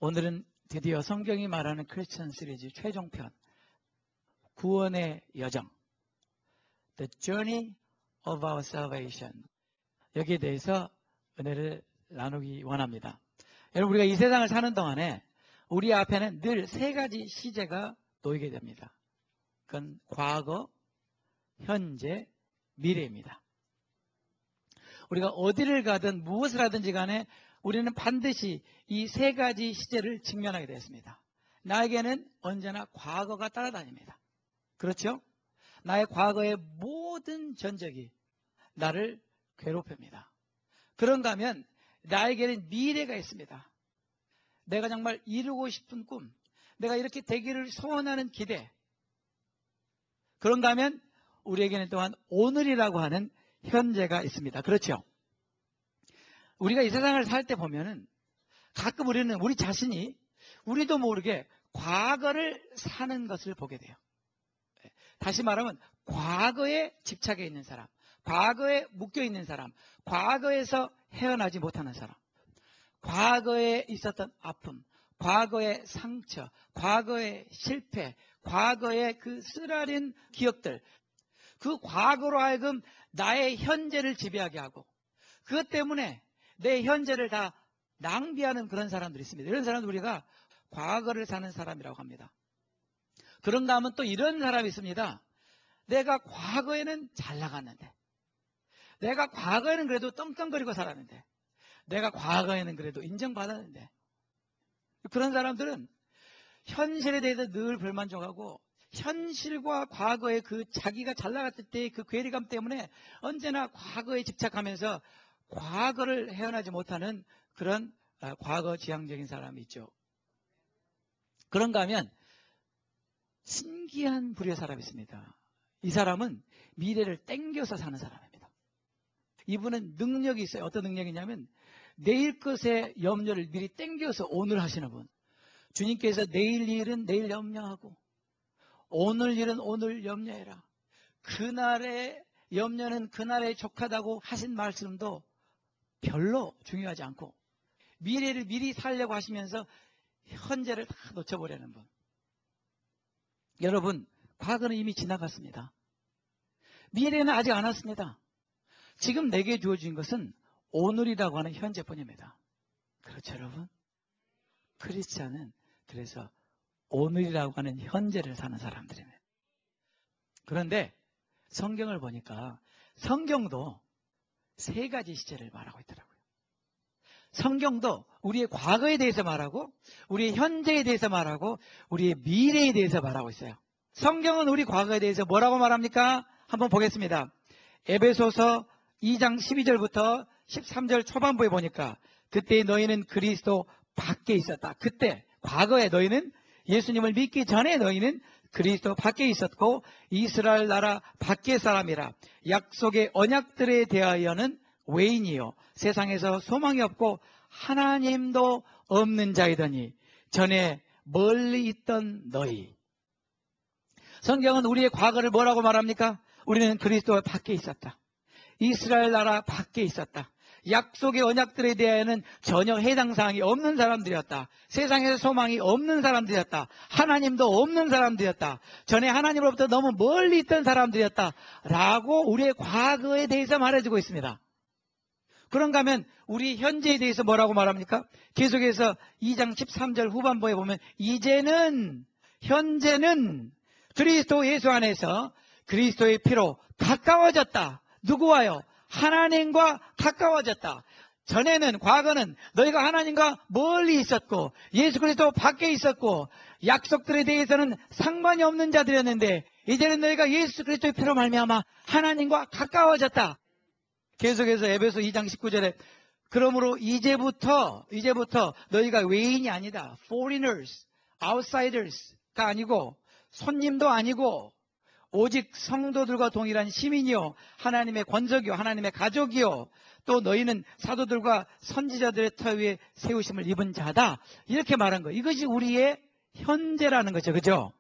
오늘은 드디어 성경이 말하는 크리스천 시리즈 최종편, 구원의 여정, The Journey of Our Salvation, 여기에 대해서 은혜를 나누기 원합니다. 여러분, 우리가 이 세상을 사는 동안에 우리 앞에는 늘 세 가지 시제가 놓이게 됩니다. 그건 과거, 현재, 미래입니다. 우리가 어디를 가든 무엇을 하든지 간에 우리는 반드시 이 세 가지 시제를 직면하게 되었습니다. 나에게는 언제나 과거가 따라다닙니다. 그렇죠? 나의 과거의 모든 전적이 나를 괴롭힙니다. 그런가 하면 나에게는 미래가 있습니다. 내가 정말 이루고 싶은 꿈, 내가 이렇게 되기를 소원하는 기대. 그런가 하면 우리에게는 또한 오늘이라고 하는 현재가 있습니다. 그렇죠? 우리가 이 세상을 살 때 보면은 가끔 우리는 우리 자신이 우리도 모르게 과거를 사는 것을 보게 돼요. 다시 말하면 과거에 집착해 있는 사람, 과거에 묶여 있는 사람, 과거에서 헤어나지 못하는 사람, 과거에 있었던 아픔, 과거의 상처, 과거의 실패, 과거의 그 쓰라린 기억들, 그 과거로 하여금 나의 현재를 지배하게 하고 그것 때문에 내 현재를 다 낭비하는 그런 사람들이 있습니다. 이런 사람들 우리가 과거를 사는 사람이라고 합니다. 그런가 하면 또 이런 사람이 있습니다. 내가 과거에는 잘 나갔는데, 내가 과거에는 그래도 떵떵거리고 살았는데, 내가 과거에는 그래도 인정받았는데, 그런 사람들은 현실에 대해서 늘 불만족하고 현실과 과거의 그 자기가 잘 나갔을 때의 그 괴리감 때문에 언제나 과거에 집착하면서 과거를 헤어나지 못하는 그런 과거 지향적인 사람이 있죠. 그런가 하면 신기한 부류의 사람이 있습니다. 이 사람은 미래를 땡겨서 사는 사람입니다. 이분은 능력이 있어요. 어떤 능력이냐면 내일 것의 염려를 미리 땡겨서 오늘 하시는 분. 주님께서 내일 일은 내일 염려하고 오늘 일은 오늘 염려해라. 그날의 염려는 그날에 족하다고 하신 말씀도 별로 중요하지 않고 미래를 미리 살려고 하시면서 현재를 다 놓쳐버리는 분. 여러분, 과거는 이미 지나갔습니다. 미래는 아직 안 왔습니다. 지금 내게 주어진 것은 오늘이라고 하는 현재뿐입니다. 그렇죠, 여러분? 크리스찬은 그래서 오늘이라고 하는 현재를 사는 사람들입니다. 그런데 성경을 보니까 성경도 세 가지 시제를 말하고 있더라고요. 성경도 우리의 과거에 대해서 말하고 우리의 현재에 대해서 말하고 우리의 미래에 대해서 말하고 있어요. 성경은 우리 과거에 대해서 뭐라고 말합니까? 한번 보겠습니다. 에베소서 2장 12절부터 13절 초반부에 보니까 그때 너희는 그리스도 밖에 있었다. 그때 과거에 너희는 예수님을 믿기 전에 너희는 그리스도 밖에 있었고 이스라엘 나라 밖의 사람이라. 약속의 언약들에 대하여는 외인이요 세상에서 소망이 없고 하나님도 없는 자이더니 전에 멀리 있던 너희. 성경은 우리의 과거를 뭐라고 말합니까? 우리는 그리스도 밖에 있었다. 이스라엘 나라 밖에 있었다. 약속의 언약들에 대하여는 전혀 해당 사항이 없는 사람들이었다. 세상에서 소망이 없는 사람들이었다. 하나님도 없는 사람들이었다. 전에 하나님으로부터 너무 멀리 있던 사람들이었다. 라고 우리의 과거에 대해서 말해주고 있습니다. 그런가 하면 우리 현재에 대해서 뭐라고 말합니까? 계속해서 2장 13절 후반부에 보면 이제는 현재는 그리스도 예수 안에서 그리스도의 피로 가까워졌다. 누구와요? 하나님과 가까워졌다. 전에는 과거는 너희가 하나님과 멀리 있었고 예수 그리스도 밖에 있었고 약속들에 대해서는 상관이 없는 자들이었는데 이제는 너희가 예수 그리스도의 피로 말미암아 하나님과 가까워졌다. 계속해서 에베소 2장 19절에 그러므로 이제부터 너희가 외인이 아니다. foreigners, outsiders가 아니고 손님도 아니고 오직 성도들과 동일한 시민이요 하나님의 권속이요 하나님의 가족이요 또 너희는 사도들과 선지자들의 터 위에 세우심을 입은 자다. 이렇게 말한 거예요. 이것이 우리의 현재라는 거죠. 그죠?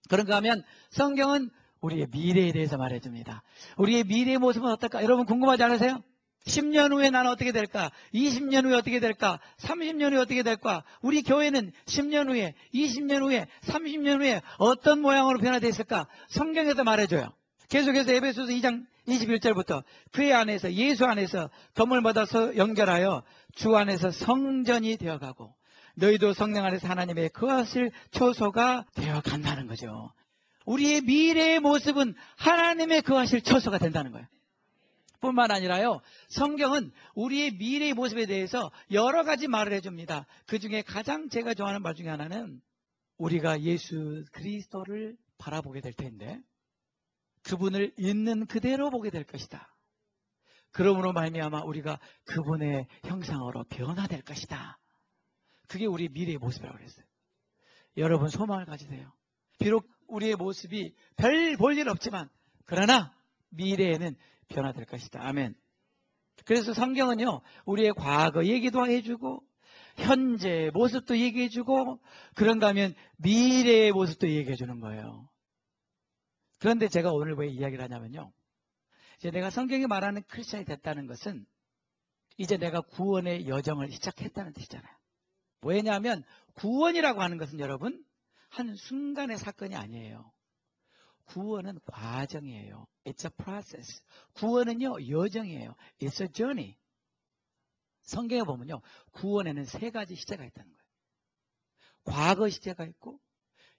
그런가 하면 성경은 우리의 미래에 대해서 말해줍니다. 우리의 미래의 모습은 어떨까? 여러분 궁금하지 않으세요? 10년 후에 나는 어떻게 될까? 20년 후에 어떻게 될까? 30년 후에 어떻게 될까? 우리 교회는 10년 후에, 20년 후에, 30년 후에 어떤 모양으로 변화되어 있을까? 성경에서 말해줘요. 계속해서 에베소서 2장 21절부터 그의 안에서, 예수 안에서 덤을 받아서 연결하여 주 안에서 성전이 되어가고 너희도 성령 안에서 하나님의 거하실 처소가 되어간다는 거죠. 우리의 미래의 모습은 하나님의 거하실 처소가 된다는 거예요. 뿐만 아니라요, 성경은 우리의 미래의 모습에 대해서 여러 가지 말을 해줍니다. 그 중에 가장 제가 좋아하는 말 중에 하나는 우리가 예수 그리스도를 바라보게 될 텐데 그분을 있는 그대로 보게 될 것이다. 그러므로 말미암아 우리가 그분의 형상으로 변화될 것이다. 그게 우리 미래의 모습이라고 그랬어요. 여러분 소망을 가지세요. 비록 우리의 모습이 별 볼 일 없지만 그러나 미래에는 변화될 것이다. 아멘. 그래서 성경은요, 우리의 과거 얘기도 해주고 현재 모습도 얘기해주고 그런가 하면 미래의 모습도 얘기해주는 거예요. 그런데 제가 오늘 왜 이야기를 하냐면요, 이제 내가 성경이 말하는 크리스천이 됐다는 것은 이제 내가 구원의 여정을 시작했다는 뜻이잖아요. 왜냐하면 구원이라고 하는 것은 여러분 한 순간의 사건이 아니에요. 구원은 과정이에요. It's a process. 구원은요, 여정이에요. It's a journey. 성경에 보면요, 구원에는 세 가지 시제가 있다는 거예요. 과거 시제가 있고,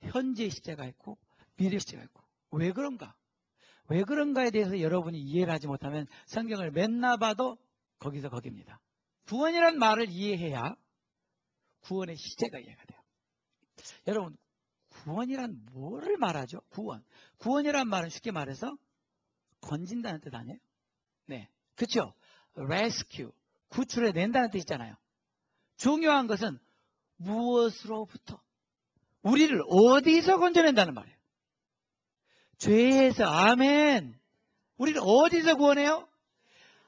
현재 시제가 있고, 미래 시제가 있고. 왜 그런가? 왜 그런가에 대해서 여러분이 이해를 하지 못하면 성경을 맨날 봐도 거기서 거기입니다. 구원이란 말을 이해해야 구원의 시제가 이해가 돼요. 여러분, 구원이란 뭐를 말하죠? 구원이란 말은 쉽게 말해서 건진다는 뜻 아니에요? 네, 그렇죠? rescue, 구출해낸다는 뜻이잖아요. 중요한 것은 무엇으로부터? 우리를 어디서 건져낸다는 말이에요? 죄에서. 아멘. 우리를 어디서 구원해요?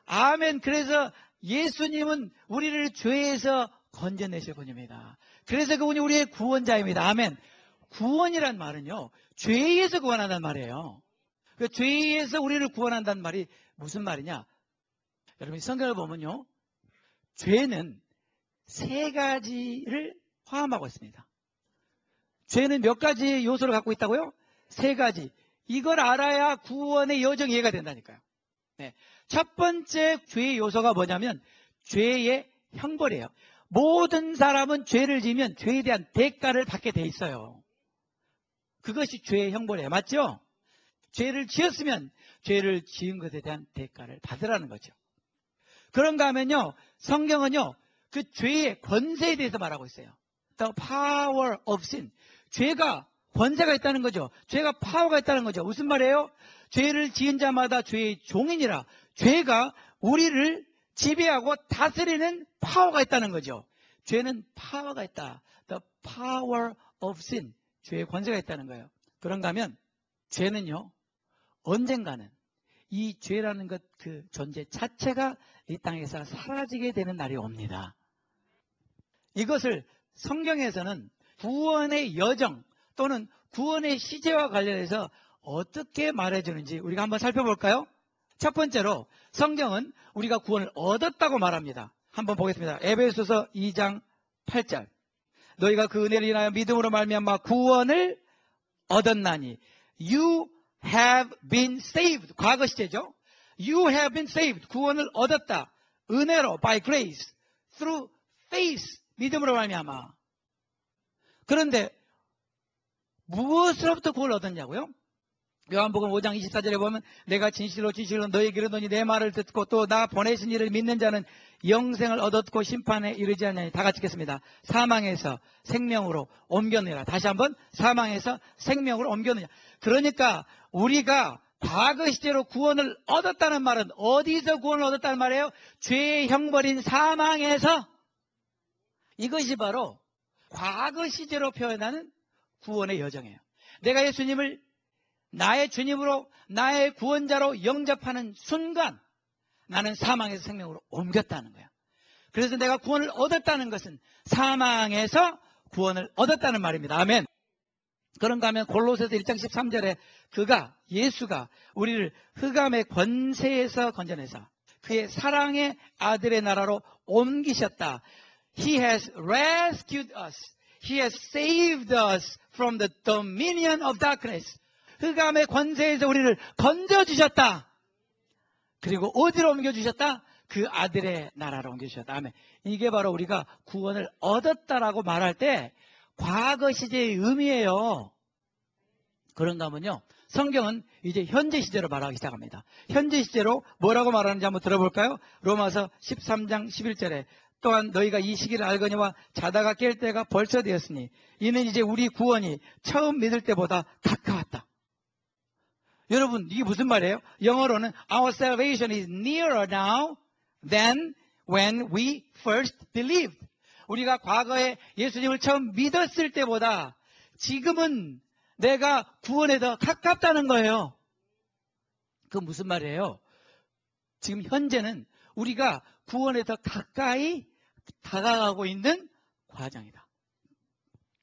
아멘. 그래서 예수님은 우리를 죄에서 건져내실 분입니다. 그래서 그분이 우리의 구원자입니다. 아멘. 구원이란 말은요, 죄에서 구원한다는 말이에요. 그 죄에서 우리를 구원한다는 말이 무슨 말이냐? 여러분 성경을 보면요, 죄는 세 가지를 포함하고 있습니다. 죄는 몇 가지 요소를 갖고 있다고요? 세 가지. 이걸 알아야 구원의 여정이 이해가 된다니까요. 네. 첫 번째 죄의 요소가 뭐냐면 죄의 형벌이에요. 모든 사람은 죄를 지으면 죄에 대한 대가를 받게 돼 있어요. 그것이 죄의 형벌이에요. 맞죠? 죄를 지었으면 죄를 지은 것에 대한 대가를 받으라는 거죠. 그런가 하면요, 성경은요, 그 죄의 권세에 대해서 말하고 있어요. The power of sin. 죄가 권세가 있다는 거죠. 죄가 파워가 있다는 거죠. 무슨 말이에요? 죄를 지은 자마다 죄의 종이니라. 죄가 우리를 지배하고 다스리는 파워가 있다는 거죠. 죄는 파워가 있다. The power of sin. 죄의 권세가 있다는 거예요. 그런가 하면 죄는요, 언젠가는 이 죄라는 것, 그 존재 자체가 이 땅에서 사라지게 되는 날이 옵니다. 이것을 성경에서는 구원의 여정 또는 구원의 시제와 관련해서 어떻게 말해주는지 우리가 한번 살펴볼까요? 첫 번째로 성경은 우리가 구원을 얻었다고 말합니다. 한번 보겠습니다. 에베소서 2장 8절. 너희가 그 은혜를 인하여 믿음으로 말미암아 구원을 얻었나니 You have been saved. 과거 시제죠. You have been saved. 구원을 얻었다. 은혜로, by grace, through faith. 믿음으로 말미암아. 그런데 무엇으로부터 구원을 얻었냐고요? 요한복음 5장 24절에 보면 내가 진실로 너에게 이르노니 내 말을 듣고 또 나 보내신 이를 믿는 자는 영생을 얻었고 심판에 이르지 않냐니. 다 같이 읽겠습니다. 사망에서 생명으로 옮겨내라. 다시 한번, 사망에서 생명으로 옮겨내냐. 그러니까 우리가 과거 시제로 구원을 얻었다는 말은 어디서 구원을 얻었다는 말이에요? 죄의 형벌인 사망에서. 이것이 바로 과거 시제로 표현하는 구원의 여정이에요. 내가 예수님을 나의 주님으로, 나의 구원자로 영접하는 순간 나는 사망에서 생명으로 옮겼다는 거야. 그래서 내가 구원을 얻었다는 것은 사망에서 구원을 얻었다는 말입니다. 아멘. 그런가 하면 골로새서 1장 13절에 예수가 우리를 흑암의 권세에서 건져내사 그의 사랑의 아들의 나라로 옮기셨다. He has rescued us. He has saved us from the dominion of darkness. 흑암의 권세에서 우리를 건져주셨다. 그리고 어디로 옮겨주셨다? 그 아들의 나라로 옮겨주셨다. 아멘. 이게 바로 우리가 구원을 얻었다라고 말할 때 과거 시제의 의미예요. 그런가 하면요, 성경은 이제 현재 시제로 말하기 시작합니다. 현재 시제로 뭐라고 말하는지 한번 들어볼까요? 로마서 13장 11절에 또한 너희가 이 시기를 알거니와 자다가 깰 때가 벌써 되었으니 이는 이제 우리 구원이 처음 믿을 때보다 가까웠다. 여러분, 이게 무슨 말이에요? 영어로는 Our salvation is nearer now than when we first believed. 우리가 과거에 예수님을 처음 믿었을 때보다 지금은 내가 구원에 더 가깝다는 거예요. 그건 무슨 말이에요? 지금 현재는 우리가 구원에 더 가까이 다가가고 있는 과정이다.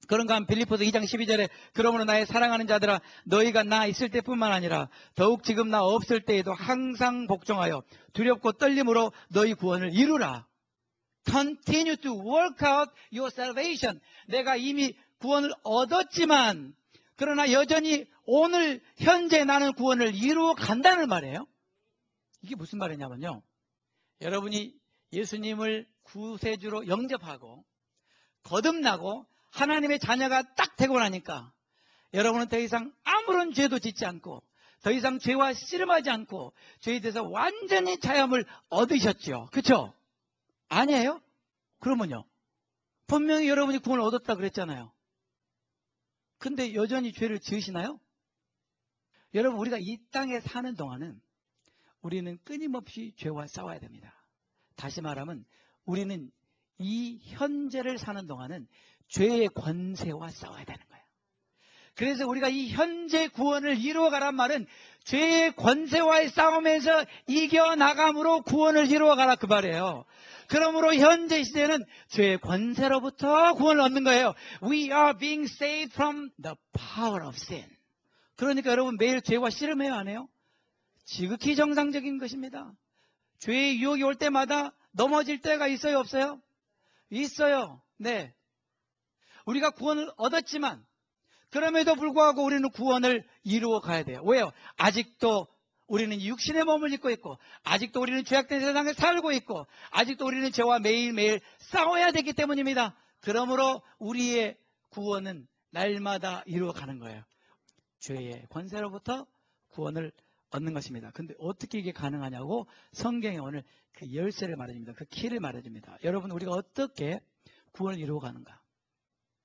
그런가 하면 빌립보서 2장 12절에 그러므로 나의 사랑하는 자들아 너희가 나 있을 때뿐만 아니라 더욱 지금 나 없을 때에도 항상 복종하여 두렵고 떨림으로 너희 구원을 이루라. Continue to work out your salvation. 내가 이미 구원을 얻었지만 그러나 여전히 오늘 현재 나는 구원을 이루어 간다는 말이에요. 이게 무슨 말이냐면요, 여러분이 예수님을 구세주로 영접하고 거듭나고 하나님의 자녀가 딱 되고 나니까 여러분은 더 이상 아무런 죄도 짓지 않고 더 이상 죄와 씨름하지 않고 죄에 대해서 완전히 자유함을 얻으셨죠. 그렇죠? 아니에요? 그러면요, 분명히 여러분이 구원을 얻었다 그랬잖아요. 근데 여전히 죄를 지으시나요? 여러분, 우리가 이 땅에 사는 동안은 우리는 끊임없이 죄와 싸워야 됩니다. 다시 말하면 우리는 이 현재를 사는 동안은 죄의 권세와 싸워야 되는 거예요. 그래서 우리가 이 현재 구원을 이루어가란 말은 죄의 권세와의 싸움에서 이겨나감으로 구원을 이루어가라 그 말이에요. 그러므로 현재 시대는 죄의 권세로부터 구원을 얻는 거예요. We are being saved from the power of sin. 그러니까 여러분 매일 죄와 씨름해야 하네요. 지극히 정상적인 것입니다. 죄의 유혹이 올 때마다 넘어질 때가 있어요, 없어요? 있어요. 네. 우리가 구원을 얻었지만 그럼에도 불구하고 우리는 구원을 이루어 가야 돼요. 왜요? 아직도 우리는 육신의 몸을 입고 있고 아직도 우리는 죄악된 세상에 살고 있고 아직도 우리는 죄와 매일매일 싸워야 되기 때문입니다. 그러므로 우리의 구원은 날마다 이루어 가는 거예요. 죄의 권세로부터 구원을 얻는 것입니다. 근데 어떻게 이게 가능하냐고 성경에 오늘 그 열쇠를 말해줍니다. 그 키를 말해줍니다. 여러분, 우리가 어떻게 구원을 이루어 가는가?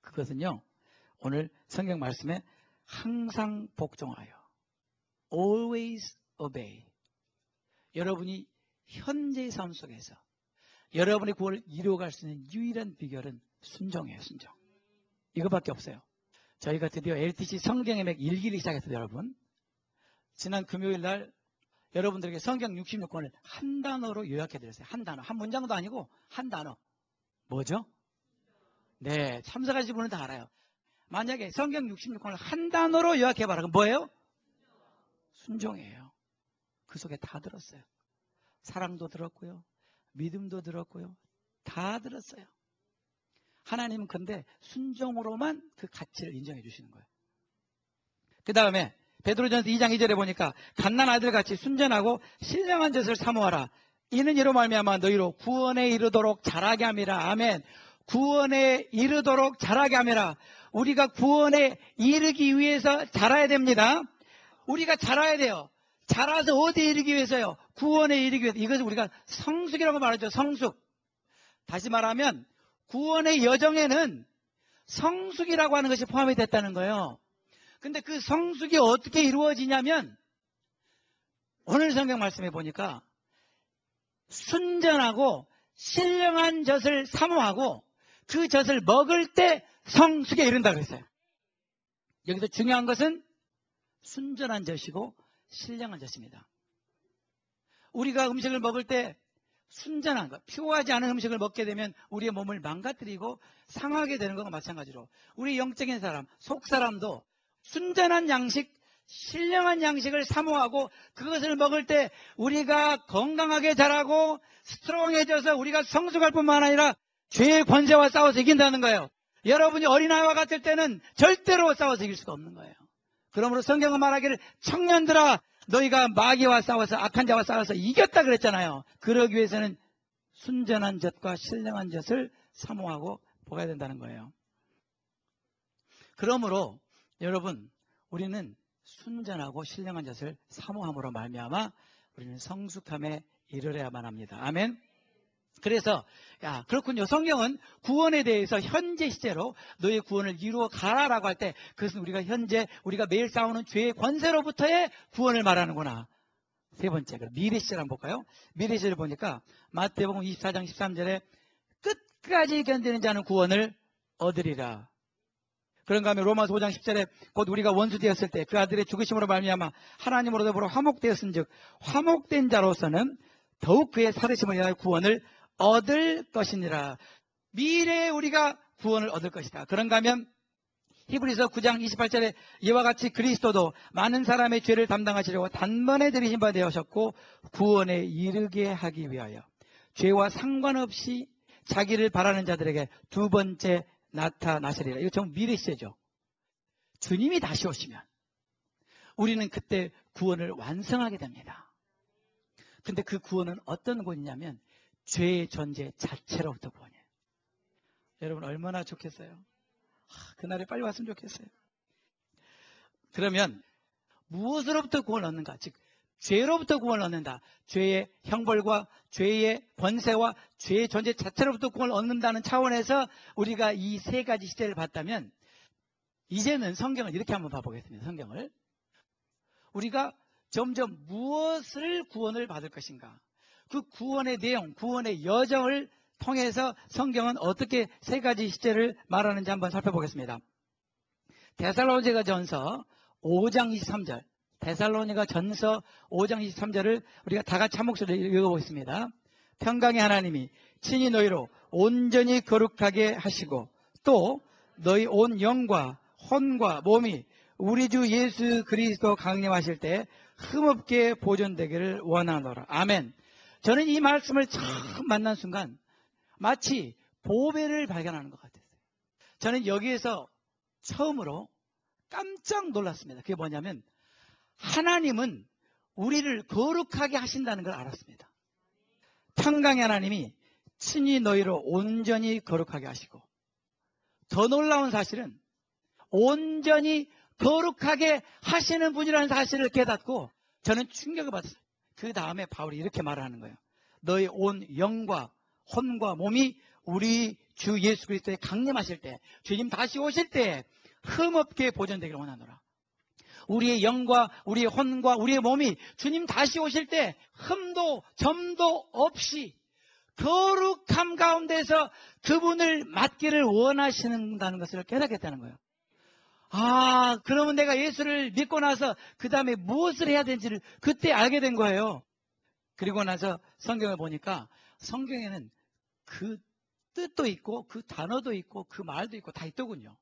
그것은요, 오늘 성경 말씀에 항상 복종하여 always obey. 여러분이 현재의 삶 속에서 여러분의 구원을 이루어갈 수 있는 유일한 비결은 순종이에요. 순종. 이거밖에 없어요. 저희가 드디어 LTC 성경의 맥 1기를 시작했어요. 여러분, 지난 금요일 날 여러분들에게 성경 66권을 한 단어로 요약해드렸어요. 한 단어. 한 문장도 아니고 한 단어. 뭐죠? 네, 참석하신 분은 다 알아요. 만약에 성경 66권을 한 단어로 요약해봐라. 그럼 뭐예요? 순종이에요. 그 속에 다 들었어요. 사랑도 들었고요. 믿음도 들었고요. 다 들었어요. 하나님은 근데 순종으로만 그 가치를 인정해 주시는 거예요. 그 다음에 베드로전서 2장 2절에 보니까 갓난아들같이 순전하고 신령한 젖을 사모하라. 이는 이로 말미암아 너희로 구원에 이르도록 자라게 함이라. 아멘. 구원에 이르도록 자라게 함이라. 우리가 구원에 이르기 위해서 자라야 됩니다. 우리가 자라야 돼요. 자라서 어디에 이르기 위해서요? 구원에 이르기 위해서. 이것을 우리가 성숙이라고 말하죠. 성숙. 다시 말하면 구원의 여정에는 성숙이라고 하는 것이 포함이 됐다는 거예요. 근데 그 성숙이 어떻게 이루어지냐면 오늘 성경 말씀에 보니까 순전하고 신령한 젖을 사모하고 그 젖을 먹을 때 성숙에 이른다 그랬어요. 여기서 중요한 것은 순전한 젖이고 신령한 젖입니다. 우리가 음식을 먹을 때 순전한 것, 피오하지 않은 음식을 먹게 되면 우리의 몸을 망가뜨리고 상하게 되는 것과 마찬가지로 우리 영적인 사람, 속 사람도 순전한 양식, 신령한 양식을 사모하고 그것을 먹을 때 우리가 건강하게 자라고 스트롱해져서 우리가 성숙할 뿐만 아니라 죄의 권세와 싸워서 이긴다는 거예요. 여러분이 어린아이와 같을 때는 절대로 싸워서 이길 수가 없는 거예요. 그러므로 성경은 말하기를 청년들아 너희가 마귀와 싸워서 악한 자와 싸워서 이겼다 그랬잖아요. 그러기 위해서는 순전한 젖과 신령한 젖을 사모하고 먹어야 된다는 거예요. 그러므로 여러분 우리는 순전하고 신령한 젖을 사모함으로 말미암아 우리는 성숙함에 이르러야만 합니다. 아멘. 그래서 그렇군요. 성경은 구원에 대해서 현재 시제로 너의 구원을 이루어 가라라고 할 때 그것은 우리가 현재 우리가 매일 싸우는 죄의 권세로부터의 구원을 말하는구나. 세 번째 미래 시제를 한번 볼까요? 미래 시제를 보니까 마태복음 24장 13절에 끝까지 견디는 자는 구원을 얻으리라. 그런가 하면 로마서 5장 10절에 곧 우리가 원수되었을 때 그 아들의 죽으심으로 말미암아 하나님으로 더불어 화목되었은즉 화목된 자로서는 더욱 그의 살으심을 위하여 구원을 얻을 것이니라. 미래에 우리가 구원을 얻을 것이다. 그런가 하면 히브리서 9장 28절에 이와 같이 그리스도도 많은 사람의 죄를 담당하시려고 단번에 들이신 바 되셨고 구원에 이르게 하기 위하여 죄와 상관없이 자기를 바라는 자들에게 두 번째 나타나시리라. 이거 정말 미래 시제죠. 주님이 다시 오시면 우리는 그때 구원을 완성하게 됩니다. 근데 그 구원은 어떤 구원이냐면 죄의 존재 자체로부터 구원이에요. 여러분 얼마나 좋겠어요? 그날이 빨리 왔으면 좋겠어요. 그러면 무엇으로부터 구원을 얻는가? 즉 죄로부터 구원을 얻는다. 죄의 형벌과 죄의 권세와 죄의 존재 자체로부터 구원을 얻는다는 차원에서 우리가 이 세 가지 시대를 봤다면 이제는 성경을 이렇게 한번 봐보겠습니다. 성경을 우리가 점점 무엇을 구원을 받을 것인가? 그 구원의 내용, 구원의 여정을 통해서 성경은 어떻게 세 가지 시제를 말하는지 한번 살펴보겠습니다. 데살로니가 전서 5장 23절 데살로니가 전서 5장 23절을 우리가 다 같이 한 목소리로 읽어보겠습니다. 평강의 하나님이 친히 너희로 온전히 거룩하게 하시고 또 너희 온 영과 혼과 몸이 우리 주 예수 그리스도 강림하실 때 흠없게 보존되기를 원하노라. 아멘. 저는 이 말씀을 처음 만난 순간 마치 보배를 발견하는 것 같았어요. 저는 여기에서 처음으로 깜짝 놀랐습니다. 그게 뭐냐면 하나님은 우리를 거룩하게 하신다는 걸 알았습니다. 평강의 하나님이 친히 너희로 온전히 거룩하게 하시고 더 놀라운 사실은 온전히 거룩하게 하시는 분이라는 사실을 깨닫고 저는 충격을 받았어요. 그 다음에 바울이 이렇게 말하는 거예요. 너희 온 영과 혼과 몸이 우리 주 예수 그리스도의 강림하실 때 주님 다시 오실 때 흠없게 보존되기를 원하노라. 우리의 영과 우리의 혼과 우리의 몸이 주님 다시 오실 때 흠도 점도 없이 거룩함 가운데서 그분을 맞기를 원하시는다는 것을 깨닫겠다는 거예요. 그러면 내가 예수를 믿고 나서 그 다음에 무엇을 해야 되는지를 그때 알게 된 거예요. 그리고 나서 성경을 보니까 성경에는 그 뜻도 있고 그 단어도 있고 그 말도 있고 다 있더군요.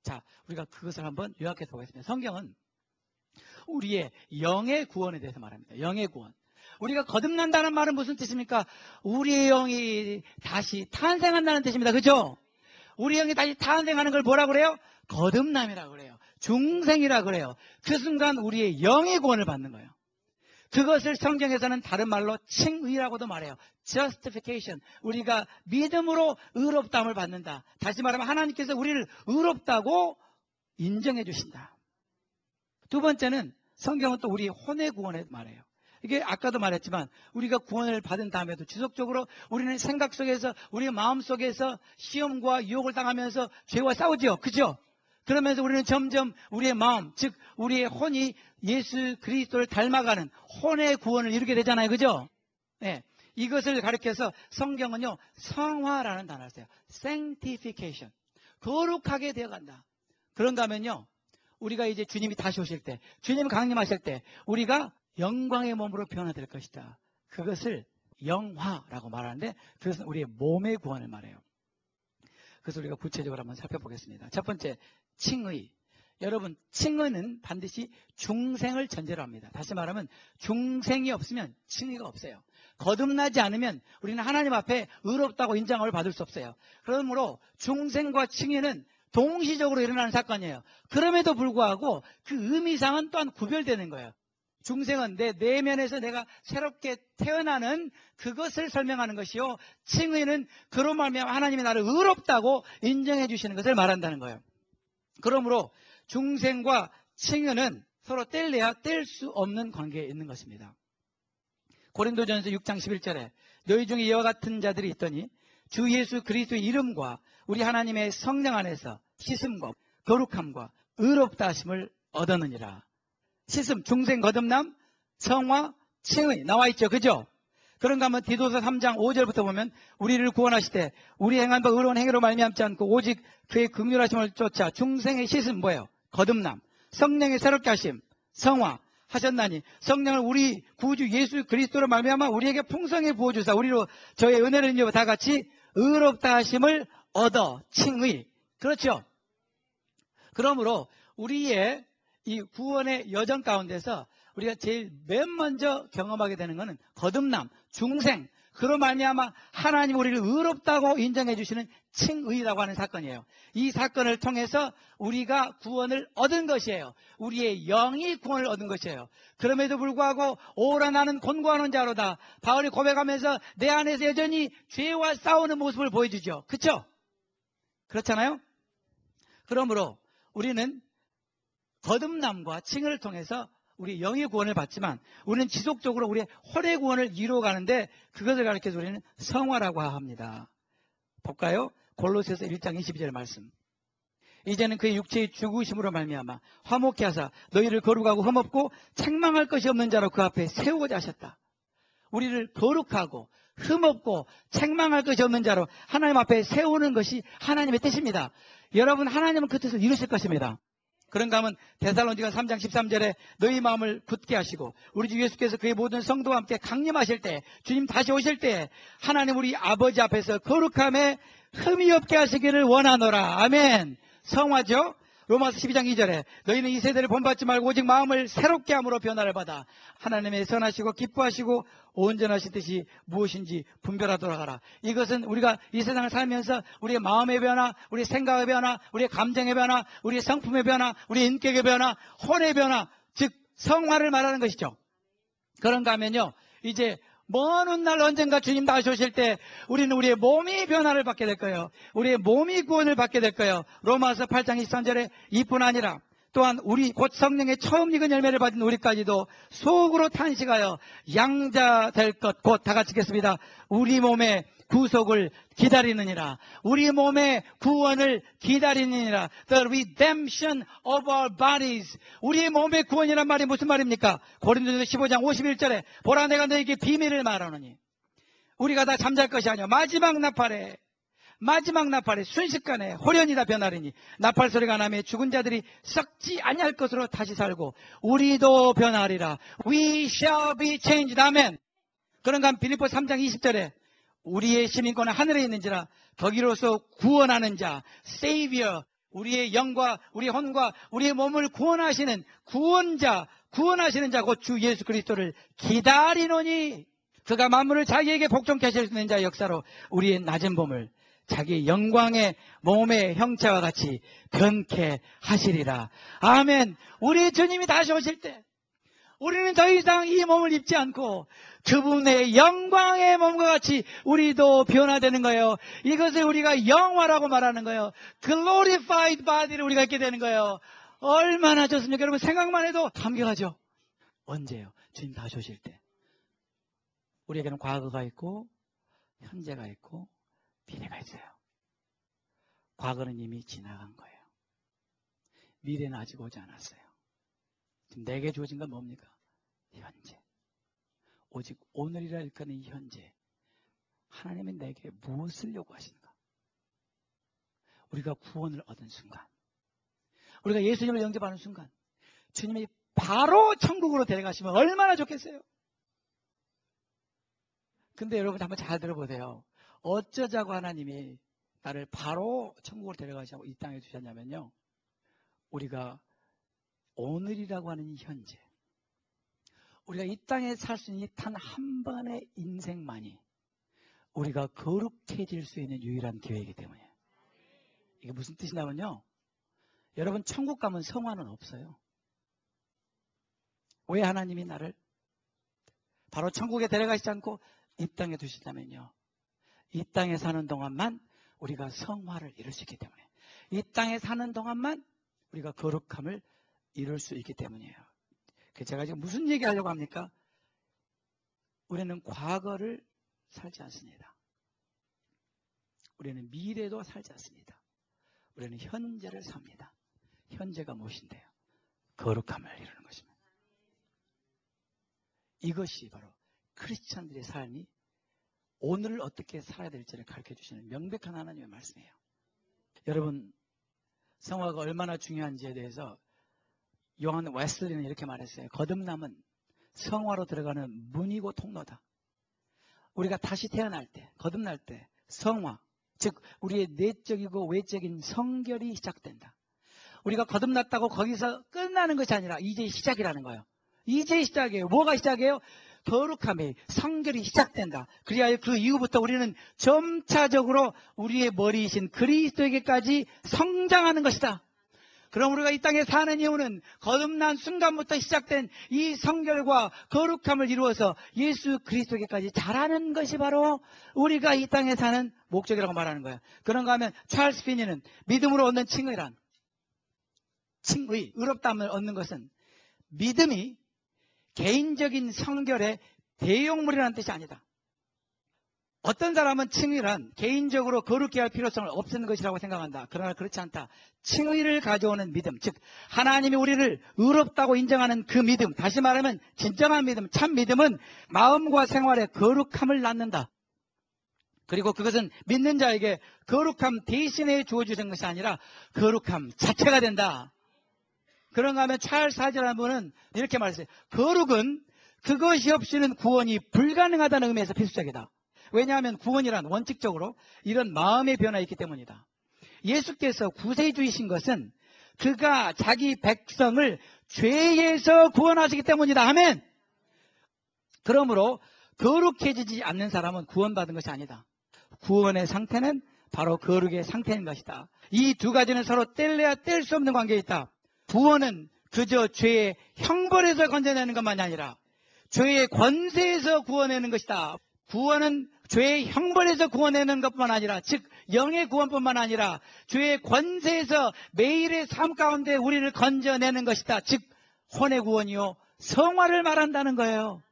자, 우리가 그것을 한번 요약해서 보겠습니다. 성경은 우리의 영의 구원에 대해서 말합니다. 영의 구원. 우리가 거듭난다는 말은 무슨 뜻입니까? 우리의 영이 다시 탄생한다는 뜻입니다. 그죠? 우리 영이 다시 탄생하는 걸 뭐라고 그래요? 거듭남이라고 그래요. 중생이라고 그래요. 그 순간 우리의 영의 구원을 받는 거예요. 그것을 성경에서는 다른 말로 칭의라고도 말해요. justification. 우리가 믿음으로 의롭다함을 받는다. 다시 말하면 하나님께서 우리를 의롭다고 인정해 주신다. 두 번째는 성경은 또 우리 혼의 구원에 말해요. 이게 아까도 말했지만 우리가 구원을 받은 다음에도 지속적으로 우리는 생각 속에서 우리의 마음 속에서 시험과 유혹을 당하면서 죄와 싸우죠. 그죠? 그러면서 우리는 점점 우리의 마음, 즉 우리의 혼이 예수 그리스도를 닮아가는 혼의 구원을 이루게 되잖아요. 그죠? 네. 이것을 가리켜서 성경은요, 성화라는 단어를 써요. sanctification. 거룩하게 되어간다. 그런가 하면요, 우리가 이제 주님이 다시 오실 때, 주님이 강림하실 때 우리가 영광의 몸으로 변화될 것이다. 그것을 영화라고 말하는데 그것은 우리의 몸의 구원을 말해요. 그래서 우리가 구체적으로 한번 살펴보겠습니다. 첫 번째, 칭의. 여러분, 칭의는 반드시 중생을 전제로 합니다. 다시 말하면 중생이 없으면 칭의가 없어요. 거듭나지 않으면 우리는 하나님 앞에 의롭다고 인정을 받을 수 없어요. 그러므로 중생과 칭의는 동시적으로 일어나는 사건이에요. 그럼에도 불구하고 그 의미상은 또한 구별되는 거예요. 중생은 내 내면에서 내가 새롭게 태어나는 그것을 설명하는 것이요, 칭의는 그로 말미암아 하나님이 나를 의롭다고 인정해 주시는 것을 말한다는 거예요. 그러므로 중생과 칭의는 서로 뗄래야 뗄 수 없는 관계에 있는 것입니다. 고린도전서 6장 11절에 너희 중에 이와 같은 자들이 있더니 주 예수 그리스도의 이름과 우리 하나님의 성령 안에서 씻음과 거룩함과 의롭다 하심을 얻었느니라. 씻음, 중생 거듭남, 성화, 칭의 나와 있죠. 그죠? 그런가 하면 디도서 3장 5절부터 보면 우리를 구원하시되 우리 행한 바 의로운 행위로 말미암지 않고 오직 그의 긍휼하심을 쫓아 중생의 씻음 뭐예요? 거듭남, 성령의 새롭게 하심, 성화 하셨나니 성령을 우리 구주 예수 그리스도로 말미암아 우리에게 풍성히 부어주사 우리로 저의 은혜를 인하여 다 같이 의롭다 하심을 얻어 칭의. 그렇죠? 그러므로 우리의 이 구원의 여정 가운데서 우리가 제일 맨 먼저 경험하게 되는 것은 거듭남, 중생, 그로 말미암아 하나님 우리를 의롭다고 인정해 주시는 칭의라고 하는 사건이에요. 이 사건을 통해서 우리가 구원을 얻은 것이에요. 우리의 영이 구원을 얻은 것이에요. 그럼에도 불구하고 오라 나는 곤고하는 자로다. 바울이 고백하면서 내 안에서 여전히 죄와 싸우는 모습을 보여주죠. 그렇죠? 그렇잖아요? 그러므로 우리는 거듭남과 칭의를 통해서 우리 영의 구원을 받지만 우리는 지속적으로 우리의 혼의 구원을 이루어가는데 그것을 가르쳐서 우리는 성화라고 합니다. 볼까요? 골로새서 1장 22절 말씀. 이제는 그의 육체의 죽으심으로 말미암아 화목케 하사 너희를 거룩하고 흠없고 책망할 것이 없는 자로 그 앞에 세우고자 하셨다. 우리를 거룩하고 흠없고 책망할 것이 없는 자로 하나님 앞에 세우는 것이 하나님의 뜻입니다. 여러분, 하나님은 그 뜻을 이루실 것입니다. 그런가 하면 데살로니가 3장 13절에 너희 마음을 굳게 하시고 우리 주 예수께서 그의 모든 성도와 함께 강림하실 때, 주님 다시 오실 때 하나님 우리 아버지 앞에서 거룩함에 흠이 없게 하시기를 원하노라. 아멘. 성화죠. 로마서 12장 2절에 너희는 이 세대를 본받지 말고 오직 마음을 새롭게 함으로 변화를 받아 하나님의 선하시고 기뻐하시고 온전하신 뜻이 무엇인지 분별하도록 하라. 이것은 우리가 이 세상을 살면서 우리의 마음의 변화, 우리의 생각의 변화, 우리의 감정의 변화, 우리의 성품의 변화, 우리의 인격의 변화, 혼의 변화, 즉 성화를 말하는 것이죠. 그런가 하면요, 이제 먼 훗날 언젠가 주님 다시 오실 때 우리는 우리의 몸이 변화를 받게 될 거예요. 우리의 몸이 구원을 받게 될 거예요. 로마서 8장 23절에 이뿐 아니라 또한 우리 곧 성령의 처음 익은 열매를 받은 우리까지도 속으로 탄식하여 양자 될 것 곧 다 같이 읽겠습니다. 우리 몸의 구속을 기다리느니라. 우리 몸의 구원을 기다리느니라. The redemption of our bodies. 우리의 몸의 구원이란 말이 무슨 말입니까? 고린도전서 15장 51절에 보라 내가 너에게 비밀을 말하노니 우리가 다 잠잘 것이 아니오 마지막 나팔에 순식간에 호련이다 변하리니 나팔 소리가 나며 죽은 자들이 썩지 아니할 것으로 다시 살고 우리도 변하리라. We shall be changed. 아멘. 그런가 하면 빌립보 3장 20절에 우리의 시민권은 하늘에 있는지라 거기로서 구원하는 자, Savior, 우리의 영과 우리의 혼과 우리의 몸을 구원하시는 구원자, 구원하시는 자 곧 주 예수 그리스도를 기다리노니 그가 만물을 자기에게 복종케 하실 수 있는 자의 역사로 우리의 낮은 몸을 자기의 영광의 몸의 형체와 같이 변케 하시리라. 아멘. 우리 주님이 다시 오실 때 우리는 더 이상 이 몸을 입지 않고 그분의 영광의 몸과 같이 우리도 변화되는 거예요. 이것을 우리가 영화라고 말하는 거예요. Glorified body를 우리가 있게 되는 거예요. 얼마나 좋습니까? 여러분, 생각만 해도 감격하죠. 언제요? 주님 다시 오실 때. 우리에게는 과거가 있고 현재가 있고 미래가 있어요. 과거는 이미 지나간 거예요. 미래는 아직 오지 않았어요. 지금 내게 주어진 건 뭡니까? 현재. 오직 오늘이라 일컫는 이 현재. 하나님이 내게 무엇을 요구하시는가? 우리가 구원을 얻은 순간, 우리가 예수님을 영접하는 순간 주님이 바로 천국으로 데려가시면 얼마나 좋겠어요? 근데 여러분 한번 잘 들어보세요. 어쩌자고 하나님이 나를 바로 천국으로 데려가시고 이 땅에 두셨냐면요, 우리가 오늘이라고 하는 이 현재, 우리가 이 땅에 살 수 있는 단 한 번의 인생만이 우리가 거룩해질 수 있는 유일한 기회이기 때문에. 이게 무슨 뜻이냐면요, 여러분 천국 가면 성화는 없어요. 왜 하나님이 나를 바로 천국에 데려가시지 않고 이 땅에 두시다면요, 이 땅에 사는 동안만 우리가 성화를 이룰 수 있기 때문에, 이 땅에 사는 동안만 우리가 거룩함을 이룰 수 있기 때문이에요. 제가 지금 무슨 얘기하려고 합니까? 우리는 과거를 살지 않습니다. 우리는 미래도 살지 않습니다. 우리는 현재를 삽니다. 현재가 무엇인데요? 거룩함을 이루는 것입니다. 이것이 바로 크리스찬들의 삶이 오늘을 어떻게 살아야 될지를 가르쳐 주시는 명백한 하나님의 말씀이에요. 여러분, 성화가 얼마나 중요한지에 대해서 요한 웨슬리는 이렇게 말했어요. 거듭남은 성화로 들어가는 문이고 통로다. 우리가 다시 태어날 때, 거듭날 때 성화, 즉 우리의 내적이고 외적인 성결이 시작된다. 우리가 거듭났다고 거기서 끝나는 것이 아니라 이제 시작이라는 거예요. 이제 시작이에요. 뭐가 시작이에요? 거룩함이, 성결이 시작된다. 그리하여 그 이후부터 우리는 점차적으로 우리의 머리이신 그리스도에게까지 성장하는 것이다. 그럼 우리가 이 땅에 사는 이유는 거듭난 순간부터 시작된 이 성결과 거룩함을 이루어서 예수 그리스도에게까지 자라는 것이 바로 우리가 이 땅에 사는 목적이라고 말하는 거예요. 그런가 하면 찰스 피니는 믿음으로 얻는 칭의란, 칭의, 의롭다함을 얻는 것은 믿음이 개인적인 성결의 대용물이라는 뜻이 아니다. 어떤 사람은 칭의란 개인적으로 거룩해야 할 필요성을 없애는 것이라고 생각한다. 그러나 그렇지 않다. 칭의를 가져오는 믿음, 즉 하나님이 우리를 의롭다고 인정하는 그 믿음, 다시 말하면 진정한 믿음, 참 믿음은 마음과 생활에 거룩함을 낳는다. 그리고 그것은 믿는 자에게 거룩함 대신에 주어지는 것이 아니라 거룩함 자체가 된다. 그런가 하면 찰스 하즈라는 분은 이렇게 말했어요. 거룩은 그것이 없이는 구원이 불가능하다는 의미에서 필수적이다. 왜냐하면 구원이란 원칙적으로 이런 마음의 변화가 있기 때문이다. 예수께서 구세주이신 것은 그가 자기 백성을 죄에서 구원하시기 때문이다. 아멘. 그러므로 거룩해지지 않는 사람은 구원받은 것이 아니다. 구원의 상태는 바로 거룩의 상태인 것이다. 이 두 가지는 서로 뗄래야 뗄 수 없는 관계에 있다. 구원은 그저 죄의 형벌에서 건져내는 것만이 아니라 죄의 권세에서 구원내는 것이다. 구원은 죄의 형벌에서 구원내는 것뿐만 아니라, 즉 영의 구원뿐만 아니라 죄의 권세에서 매일의 삶 가운데 우리를 건져내는 것이다. 즉 혼의 구원이요 성화를 말한다는 거예요.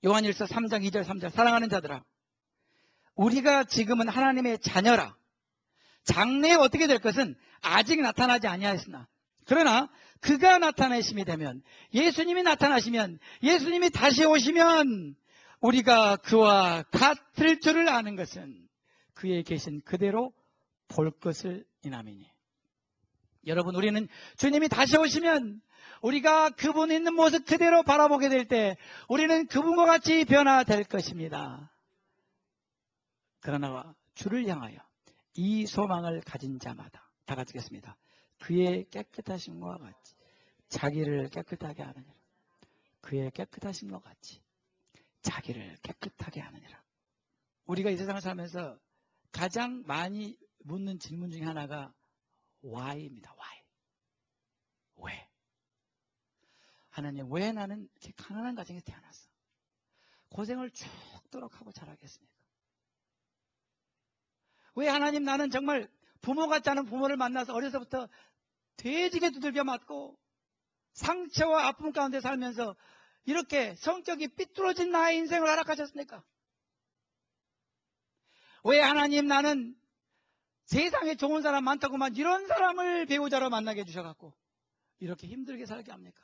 요한일서 3장 2절 3절 사랑하는 자들아, 우리가 지금은 하나님의 자녀라. 장래에 어떻게 될 것은 아직 나타나지 아니하였으나 그러나 그가 나타나심이 되면, 예수님이 나타나시면, 예수님이 다시 오시면 우리가 그와 같을 줄을 아는 것은 그에 계신 그대로 볼 것을 인함이니. 여러분, 우리는 주님이 다시 오시면 우리가 그분 있는 모습 그대로 바라보게 될 때 우리는 그분과 같이 변화될 것입니다. 그러나 주를 향하여 이 소망을 가진 자마다, 다 같이 읽겠습니다. 그의 깨끗하심과 같이 자기를 깨끗하게 하느니라. 그의 깨끗하심과 같이 자기를 깨끗하게 하느니라. 우리가 이 세상을 살면서 가장 많이 묻는 질문 중에 하나가 why입니다. why. 왜? 하나님, 왜 나는 이렇게 가난한 가정에서 태어났어? 고생을 죽도록 하고 자라겠습니까? 왜 하나님, 나는 정말 부모 같지 않은 부모를 만나서 어려서부터 돼지게 두들겨 맞고 상처와 아픔 가운데 살면서 이렇게 성격이 삐뚤어진 나의 인생을 허락하셨습니까? 왜 하나님, 나는 세상에 좋은 사람 많다고만 이런 사람을 배우자로 만나게 해주셔갖고 이렇게 힘들게 살게 합니까?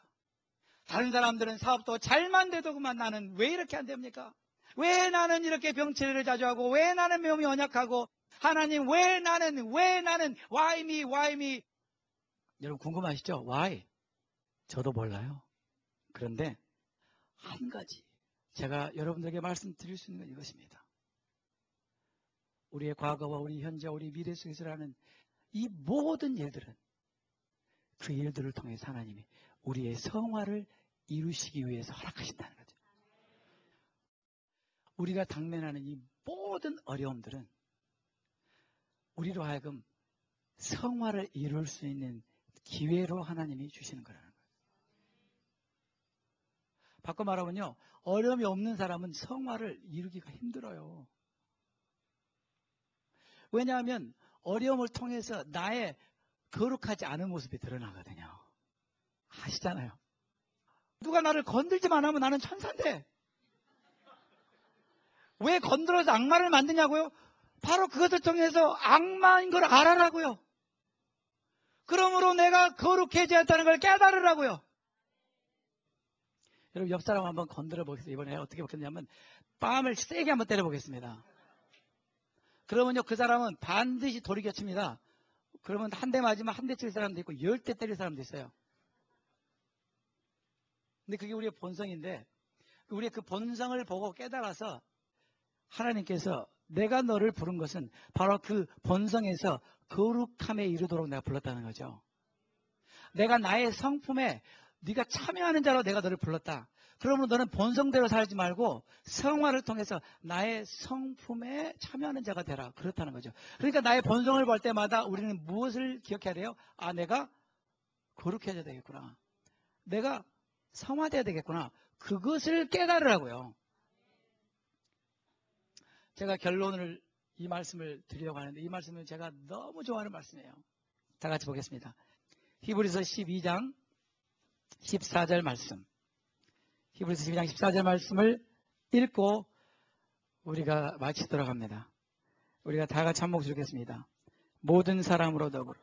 다른 사람들은 사업도 잘만 돼도 그만 나는 왜 이렇게 안 됩니까? 왜 나는 이렇게 병치레를 자주 하고, 왜 나는 몸이 연약하고, 하나님 왜 나는 why me? 여러분 궁금하시죠? why? 저도 몰라요. 그런데 한 가지 제가 여러분들에게 말씀드릴 수 있는 건 이것입니다. 우리의 과거와 우리 현재, 우리 미래 속에서 하는 이 모든 일들은 그 일들을 통해서 하나님이 우리의 성화를 이루시기 위해서 허락하신다는 거죠. 우리가 당면하는 이 모든 어려움들은 우리로 하여금 성화를 이룰 수 있는 기회로 하나님이 주시는 거라는 거예요. 바꿔 말하면요, 어려움이 없는 사람은 성화를 이루기가 힘들어요. 왜냐하면 어려움을 통해서 나의 거룩하지 않은 모습이 드러나거든요. 아시잖아요. 누가 나를 건들지만 하면 나는 천사인데 왜 건드려서 악마를 만드냐고요? 바로 그것을 통해서 악마인 걸 알아라고요. 그러므로 내가 거룩해져야 한다는 걸 깨달으라고요. 여러분 옆 사람 한번 건드려 보겠습니다. 이번에 어떻게 먹겠냐면 뺨을 세게 한번 때려 보겠습니다. 그러면요 그 사람은 반드시 돌이켜칩니다. 그러면 한 대 맞으면 한 대 칠 사람도 있고 10대 때릴 사람도 있어요. 근데 그게 우리의 본성인데 우리의 그 본성을 보고 깨달아서 하나님께서 내가 너를 부른 것은 바로 그 본성에서 거룩함에 이르도록 내가 불렀다는 거죠. 내가 나의 성품에 네가 참여하는 자로 내가 너를 불렀다. 그러면 너는 본성대로 살지 말고 성화를 통해서 나의 성품에 참여하는 자가 되라. 그렇다는 거죠. 그러니까 나의 본성을 볼 때마다 우리는 무엇을 기억해야 돼요? 아, 내가 거룩해져야 되겠구나. 내가 성화돼야 되겠구나. 그것을 깨달으라고요. 제가 결론을 이 말씀을 드리려고 하는데 이 말씀은 제가 너무 좋아하는 말씀이에요. 다 같이 보겠습니다. 히브리서 12장 14절 말씀. 히브리서 12장 14절 말씀을 읽고 우리가 마치도록 합니다. 우리가 다 같이 한 목소리 읽겠습니다. 모든 사람으로 더불어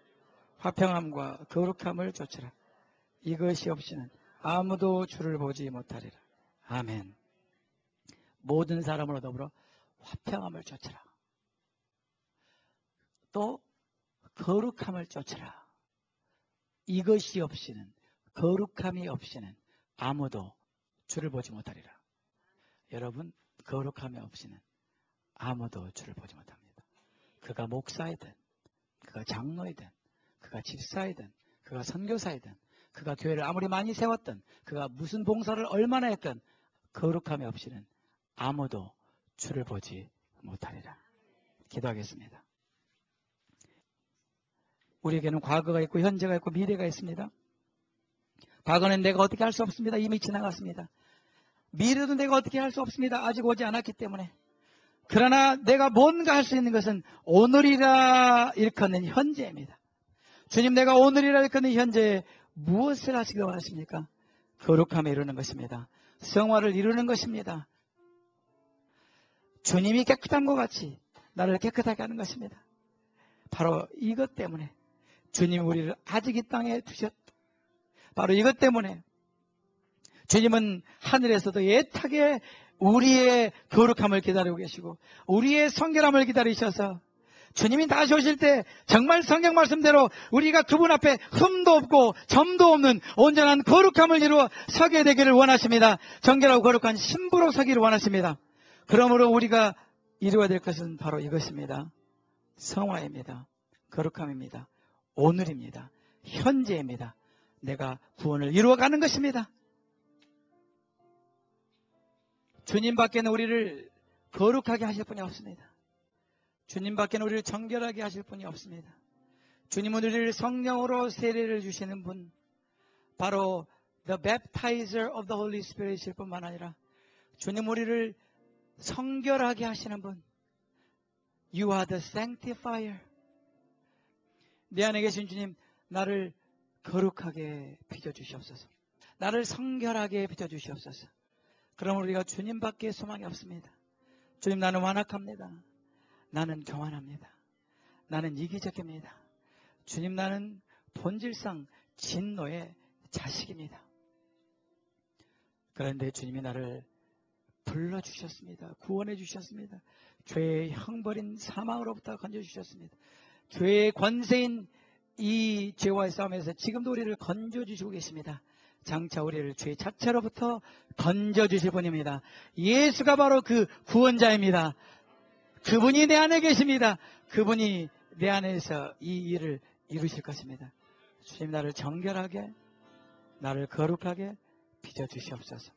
화평함과 거룩함을 좇으라. 이것이 없이는 아무도 주를 보지 못하리라. 아멘. 모든 사람으로 더불어 화평함을 좇으라. 또 거룩함을 좇으라. 이것이 없이는 거룩함이 없이는 아무도 주를 보지 못하리라. 여러분 거룩함이 없이는 아무도 주를 보지 못합니다. 그가 목사이든 그가 장로이든 그가 집사이든 그가 선교사이든 그가 교회를 아무리 많이 세웠든 그가 무슨 봉사를 얼마나 했든 거룩함이 없이는 아무도 주를 보지 못하리라. 기도하겠습니다. 우리에게는 과거가 있고 현재가 있고 미래가 있습니다. 과거는 내가 어떻게 할 수 없습니다. 이미 지나갔습니다. 미래도 내가 어떻게 할 수 없습니다. 아직 오지 않았기 때문에. 그러나 내가 뭔가 할 수 있는 것은 오늘이라 일컫는 현재입니다. 주님, 내가 오늘이라 일컫는 현재에 무엇을 하시길 원하십니까? 거룩함에 이루는 것입니다. 성화를 이루는 것입니다. 주님이 깨끗한 것 같이 나를 깨끗하게 하는 것입니다. 바로 이것 때문에 주님이 우리를 아직 이 땅에 두셨다. 바로 이것 때문에 주님은 하늘에서도 애타게 우리의 거룩함을 기다리고 계시고 우리의 성결함을 기다리셔서 주님이 다시 오실 때 정말 성경 말씀대로 우리가 그분 앞에 흠도 없고 점도 없는 온전한 거룩함을 이루어 서게 되기를 원하십니다. 정결하고 거룩한 신부로 서기를 원하십니다. 그러므로 우리가 이루어야 될 것은 바로 이것입니다. 성화입니다. 거룩함입니다. 오늘입니다. 현재입니다. 내가 구원을 이루어가는 것입니다. 주님 밖에는 우리를 거룩하게 하실 분이 없습니다. 주님 밖에는 우리를 정결하게 하실 분이 없습니다. 주님은 우리를 성령으로 세례를 주시는 분, 바로 The Baptizer of the Holy Spirit이실 뿐만 아니라 주님 우리를 성결하게 하시는 분, You are the Sanctifier. 내 안에 계신 주님, 나를 거룩하게 빚어주시옵소서. 나를 성결하게 빚어주시옵소서. 그럼 우리가 주님밖에 소망이 없습니다. 주님, 나는 완악합니다. 나는 교만합니다. 나는 이기적입니다. 주님, 나는 본질상 진노의 자식입니다. 그런데 주님이 나를 불러주셨습니다. 구원해 주셨습니다. 죄의 형벌인 사망으로부터 건져주셨습니다. 죄의 권세인 이 죄와의 싸움에서 지금도 우리를 건져주시고 계십니다. 장차 우리를 죄 자체로부터 건져주실 분입니다. 예수가 바로 그 구원자입니다. 그분이 내 안에 계십니다. 그분이 내 안에서 이 일을 이루실 것입니다. 주님 나를 정결하게, 나를 거룩하게 빚어주시옵소서.